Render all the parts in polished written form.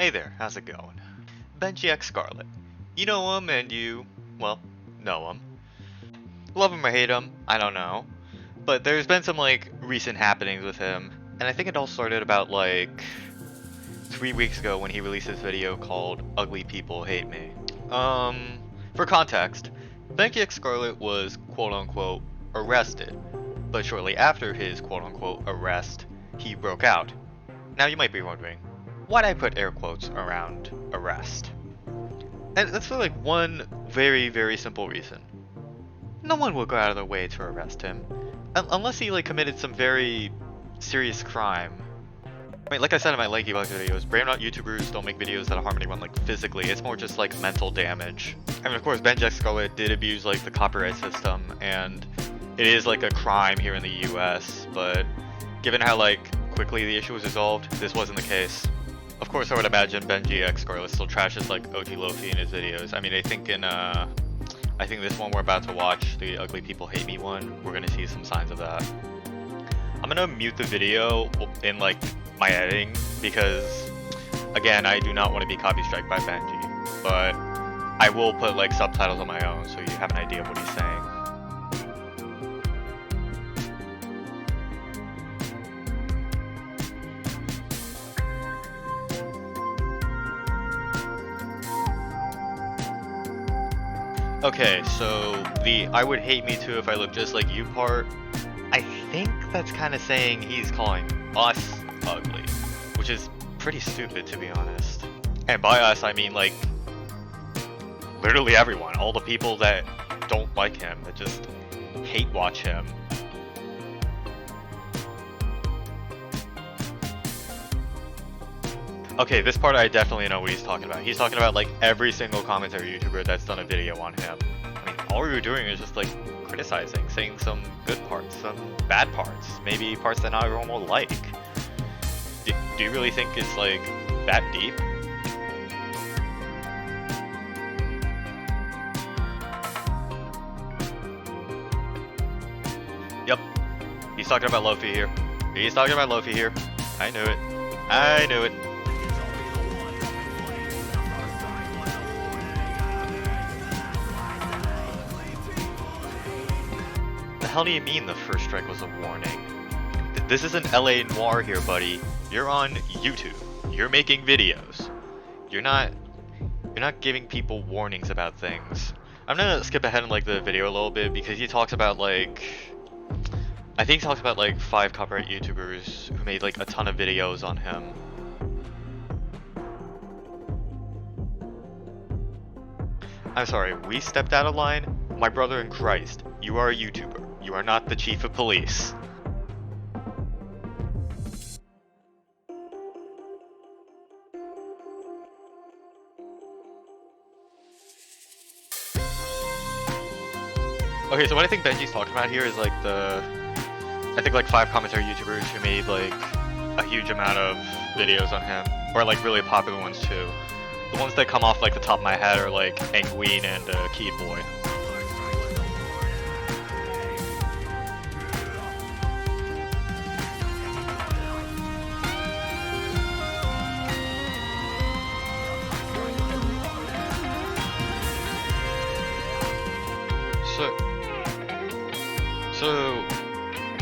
Hey there, how's it going? BenjiXScarlett. You know him and you, well, know him. Love him or hate him, I don't know. But there's been some recent happenings with him, and I think it all started about 3 weeks ago when he released this video called Ugly People Hate Me. For context, BenjiXScarlett was quote-unquote arrested, but shortly after his quote-unquote arrest, he broke out. Now you might be wondering, why'd I put air quotes around arrest? And that's for one very, very simple reason. No one will go out of their way to arrest him, unless he committed some very serious crime. I mean, like I said in my Lanky Bugs videos, brave not YouTubers don't make videos that harm anyone physically, it's more just mental damage. I mean, of course, BenjiXScarlett did abuse the copyright system, and it is a crime here in the US, but given how quickly the issue was resolved, this wasn't the case. Of course, I would imagine BenjiXScarlett still trashes OGLofi in his videos. I mean, I think this one we're about to watch, the Ugly People Hate Me one, we're gonna see some signs of that. I'm gonna mute the video in my editing because, again, I do not want to be copy striked by Benji, but I will put subtitles on my own so you have an idea of what he's saying. Okay, so the I would hate me too if I look just like you part, I think that's kind of saying he's calling us ugly, which is pretty stupid to be honest. And by us, I mean literally everyone, all the people that don't like him, that just hate watch him. Okay, this part I definitely know what he's talking about. He's talking about every single commentary YouTuber that's done a video on him. I mean, all we were doing is just criticizing, saying some good parts, some bad parts, maybe parts that not everyone will like. Do you really think it's that deep? Yep, he's talking about Lofi here. He's talking about Lofi here. I knew it. I knew it. What the hell do you mean the first strike was a warning? This isn't LA Noir here, buddy. You're on YouTube. You're making videos. You're not giving people warnings about things. I'm gonna skip ahead in the video a little bit because he talks about I think he talks about 5 copyright YouTubers who made a ton of videos on him. I'm sorry, we stepped out of line? My brother in Christ, you are a YouTuber. You are not the chief of police. Okay, so what I think Benji's talking about here is I think 5 commentary YouTubers who made a huge amount of videos on him, or really popular ones too. The ones that come off the top of my head are Angween and Key Boy. So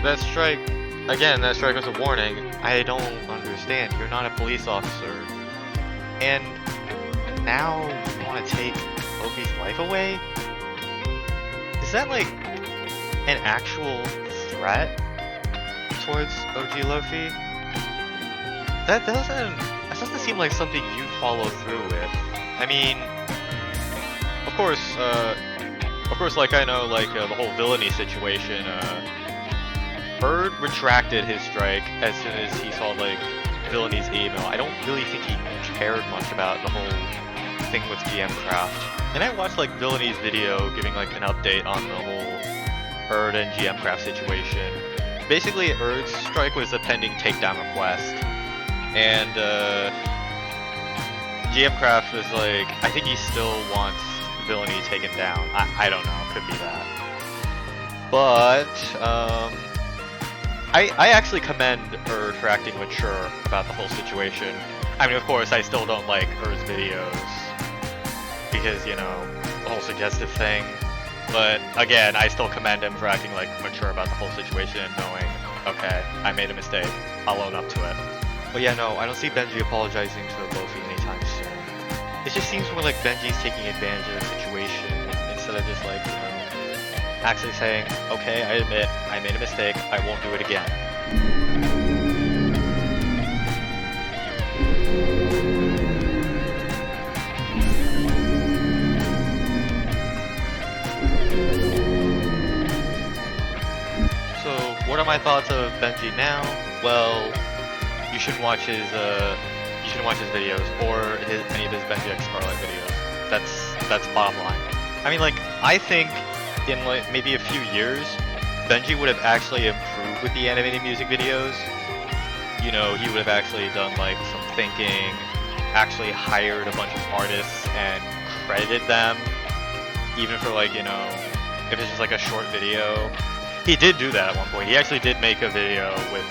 that strike, again, that strike was a warning. I don't understand. You're not a police officer. And now you want to take Lofi's life away? Is that an actual threat towards OGLofi? That doesn't seem like something you follow through with. I mean, of course, I know, the whole villainy situation, Bird retracted his strike as soon as he saw, Villaini's email. I don't really think he cared much about the whole thing with GMcraft. And I watched, Villaini's video giving, an update on the whole Bird and GMcraft situation. Basically, Erd's strike was a pending takedown request, and, GMcraft was I think he still wants Villainy taken down. I don't know, could be that. But, I actually commend her for acting mature about the whole situation. I mean, of course, I still don't like Erd's videos because, you know, the whole suggestive thing. But again, I still commend him for acting like mature about the whole situation and knowing, okay, I made a mistake. I'll own up to it. But yeah, no, I don't see Benji apologizing to Lofi anytime soon. It just seems more like Benji's taking advantage of the situation instead of just like, you know, actually saying, okay, I admit I made a mistake. I won't do it again. What are my thoughts of Benji now? Well, you shouldn't watch his videos or any of his BenjiXScarlett videos. That's bottom line. I mean, like, I think in like maybe a few years, Benji would have actually improved with the animated music videos. You know, he would have actually done like some thinking, actually hired a bunch of artists and credited them, even for like, you know, if it's just like a short video. He did do that at one point. He actually did make a video with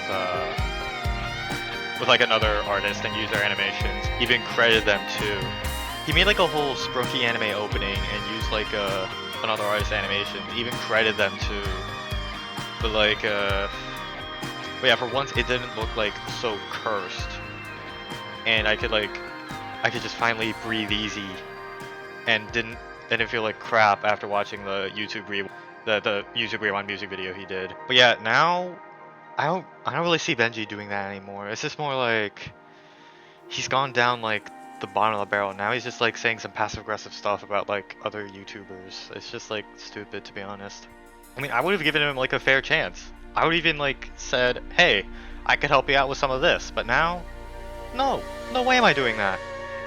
like another artist and use their animations. Even credited them too. He made like a whole Sprooky anime opening and used like another artist's animation. Even credited them too. But like, but yeah, for once it didn't look like so cursed, and I could just finally breathe easy, and didn't feel like crap after watching the YouTube Rewind music video he did. But yeah, now I don't really see Benji doing that anymore. It's just more like he's gone down like the bottom of the barrel. Now he's just like saying some passive aggressive stuff about like other YouTubers. It's just like stupid, to be honest. I mean, I would have given him like a fair chance. I would even like said, hey, I could help you out with some of this. But now, no way am I doing that.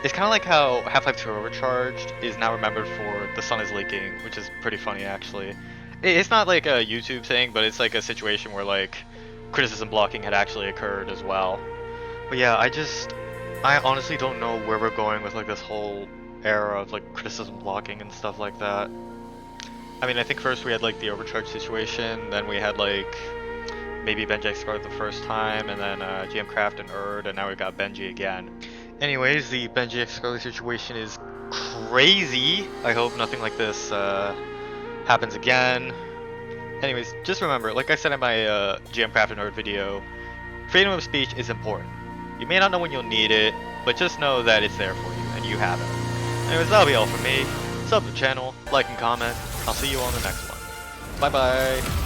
It's kind of like how Half-Life 2 Overcharged is now remembered for The Sun is Leaking, which is pretty funny actually. It's not like a YouTube thing, but it's like a situation where like criticism blocking had actually occurred as well. But yeah, I honestly don't know where we're going with like this whole era of like criticism blocking and stuff like that. I mean, I think first we had like the Overcharge situation, then we had like maybe BenjiXScarlett the first time, and then GMCraft and Erd, and now we got Benji again. Anyways, the BenjiXScarlett situation is crazy. I hope nothing like this happens again. Anyways, just remember, like I said in my GMCraft and Erd video, freedom of speech is important. You may not know when you'll need it, but just know that it's there for you, and you have it. Anyways, that'll be all from me. Sub the channel, like and comment. I'll see you on the next one. Bye bye!